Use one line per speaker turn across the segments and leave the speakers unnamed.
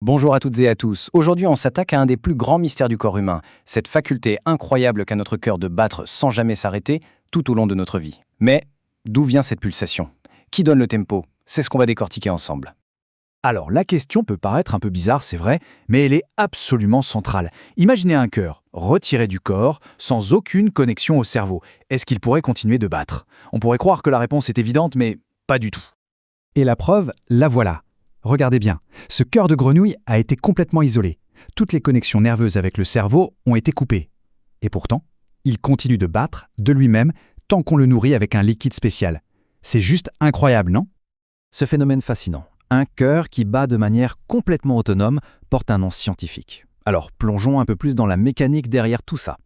Bonjour à toutes et à tous. Aujourd'hui, on s'attaque à un des plus grands mystères du corps humain, cette faculté incroyable qu'a notre cœur de battre sans jamais s'arrêter tout au long de notre vie. Mais d'où vient cette pulsation? Qui donne le tempo? C'est ce qu'on va décortiquer ensemble.
Alors, la question peut paraître un peu bizarre, c'est vrai, mais elle est absolument centrale. Imaginez un cœur, retiré du corps, sans aucune connexion au cerveau. Est-ce qu'il pourrait continuer de battre? On pourrait croire que la réponse est évidente, mais pas du tout.
Et la preuve, la voilà. Regardez bien, ce cœur de grenouille a été complètement isolé. Toutes les connexions nerveuses avec le cerveau ont été coupées. Et pourtant, il continue de battre de lui-même tant qu'on le nourrit avec un liquide spécial. C'est juste incroyable, non?
Ce phénomène fascinant, un cœur qui bat de manière complètement autonome, porte un nom scientifique. Alors plongeons un peu plus dans la mécanique derrière tout ça.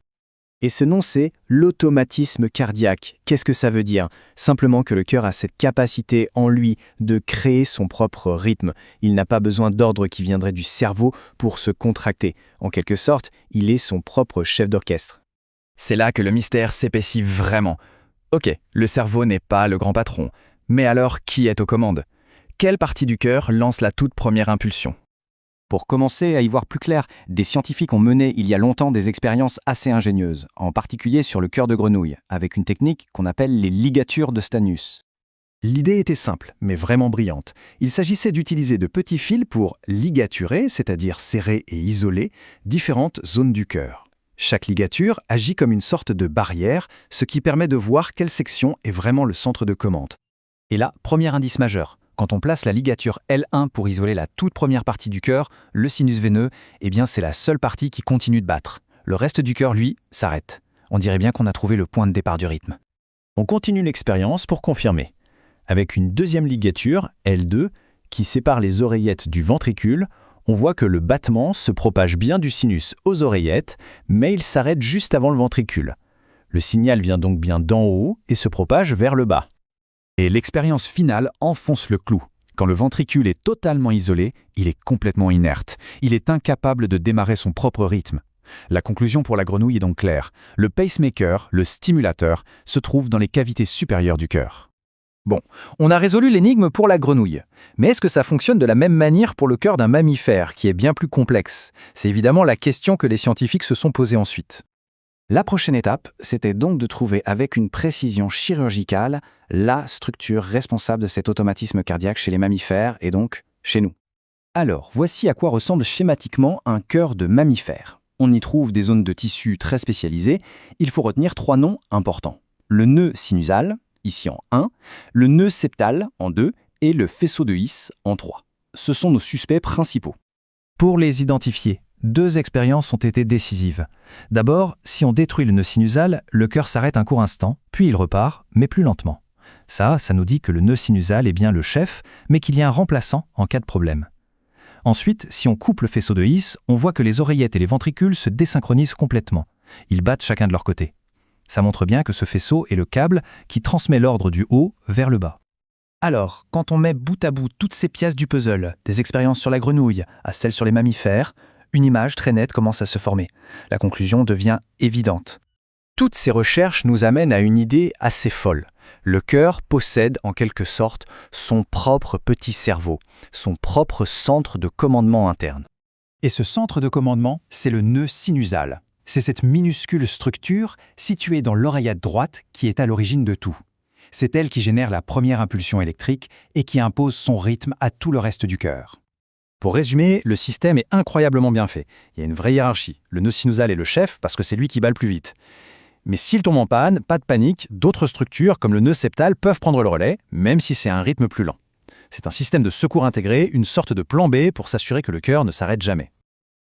Et ce nom, c'est l'automatisme cardiaque. Qu'est-ce que ça veut dire? Simplement que le cœur a cette capacité en lui de créer son propre rythme. Il n'a pas besoin d'ordre qui viendrait du cerveau pour se contracter. En quelque sorte, il est son propre chef d'orchestre.
C'est là que le mystère s'épaissit vraiment. Ok, le cerveau n'est pas le grand patron. Mais alors, qui est aux commandes? Quelle partie du cœur lance la toute première impulsion?
Pour commencer à y voir plus clair, des scientifiques ont mené il y a longtemps des expériences assez ingénieuses, en particulier sur le cœur de grenouille, avec une technique qu'on appelle les ligatures de Stanius.
L'idée était simple, mais vraiment brillante. Il s'agissait d'utiliser de petits fils pour ligaturer, c'est-à-dire serrer et isoler, différentes zones du cœur. Chaque ligature agit comme une sorte de barrière, ce qui permet de voir quelle section est vraiment le centre de commande.
Et là, premier indice majeur. Quand on place la ligature L1 pour isoler la toute première partie du cœur, le sinus veineux, eh bien c'est la seule partie qui continue de battre. Le reste du cœur, lui, s'arrête. On dirait bien qu'on a trouvé le point de départ du rythme.
On continue l'expérience pour confirmer. Avec une deuxième ligature, L2, qui sépare les oreillettes du ventricule, on voit que le battement se propage bien du sinus aux oreillettes, mais il s'arrête juste avant le ventricule. Le signal vient donc bien d'en haut et se propage vers le bas.
Et l'expérience finale enfonce le clou. Quand le ventricule est totalement isolé, il est complètement inerte. Il est incapable de démarrer son propre rythme. La conclusion pour la grenouille est donc claire. Le pacemaker, le stimulateur, se trouve dans les cavités supérieures du cœur.
Bon, on a résolu l'énigme pour la grenouille. Mais est-ce que ça fonctionne de la même manière pour le cœur d'un mammifère, qui est bien plus complexe? C'est évidemment la question que les scientifiques se sont posée ensuite. La prochaine étape, c'était donc de trouver avec une précision chirurgicale la structure responsable de cet automatisme cardiaque chez les mammifères et donc chez nous. Alors, voici à quoi ressemble schématiquement un cœur de mammifère. On y trouve des zones de tissu très spécialisées. Il faut retenir 3 noms importants. Le nœud sinusal, ici en 1, le nœud septal en 2 et le faisceau de His en 3. Ce sont nos suspects principaux.
Pour les identifier, 2 expériences ont été décisives. D'abord, si on détruit le nœud sinusal, le cœur s'arrête un court instant, puis il repart, mais plus lentement. Ça nous dit que le nœud sinusal est bien le chef, mais qu'il y a un remplaçant en cas de problème. Ensuite, si on coupe le faisceau de His, on voit que les oreillettes et les ventricules se désynchronisent complètement. Ils battent chacun de leur côté. Ça montre bien que ce faisceau est le câble qui transmet l'ordre du haut vers le bas. Alors, quand on met bout à bout toutes ces pièces du puzzle, des expériences sur la grenouille à celles sur les mammifères, une image très nette commence à se former. La conclusion devient évidente. Toutes ces recherches nous amènent à une idée assez folle. Le cœur possède en quelque sorte son propre petit cerveau, son propre centre de commandement interne. Et ce centre de commandement, c'est le nœud sinusal. C'est cette minuscule structure située dans l'oreillette droite qui est à l'origine de tout. C'est elle qui génère la première impulsion électrique et qui impose son rythme à tout le reste du cœur. Pour résumer, le système est incroyablement bien fait. Il y a une vraie hiérarchie. Le nœud sinusal est le chef parce que c'est lui qui bat le plus vite. Mais s'il tombe en panne, pas de panique, d'autres structures comme le nœud septal peuvent prendre le relais, même si c'est un rythme plus lent. C'est un système de secours intégré, une sorte de plan B pour s'assurer que le cœur ne s'arrête jamais.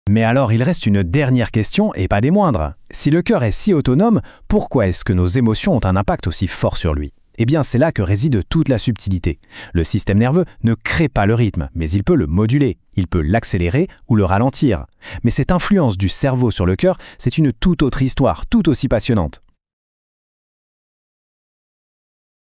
Mais alors il reste une dernière question, et pas des moindres. Si le cœur est si autonome, pourquoi est-ce que nos émotions ont un impact aussi fort sur lui? Eh bien, c'est là que réside toute la subtilité. Le système nerveux ne crée pas le rythme, mais il peut le moduler, il peut l'accélérer ou le ralentir. Mais cette influence du cerveau sur le cœur, c'est une toute autre histoire, tout aussi passionnante.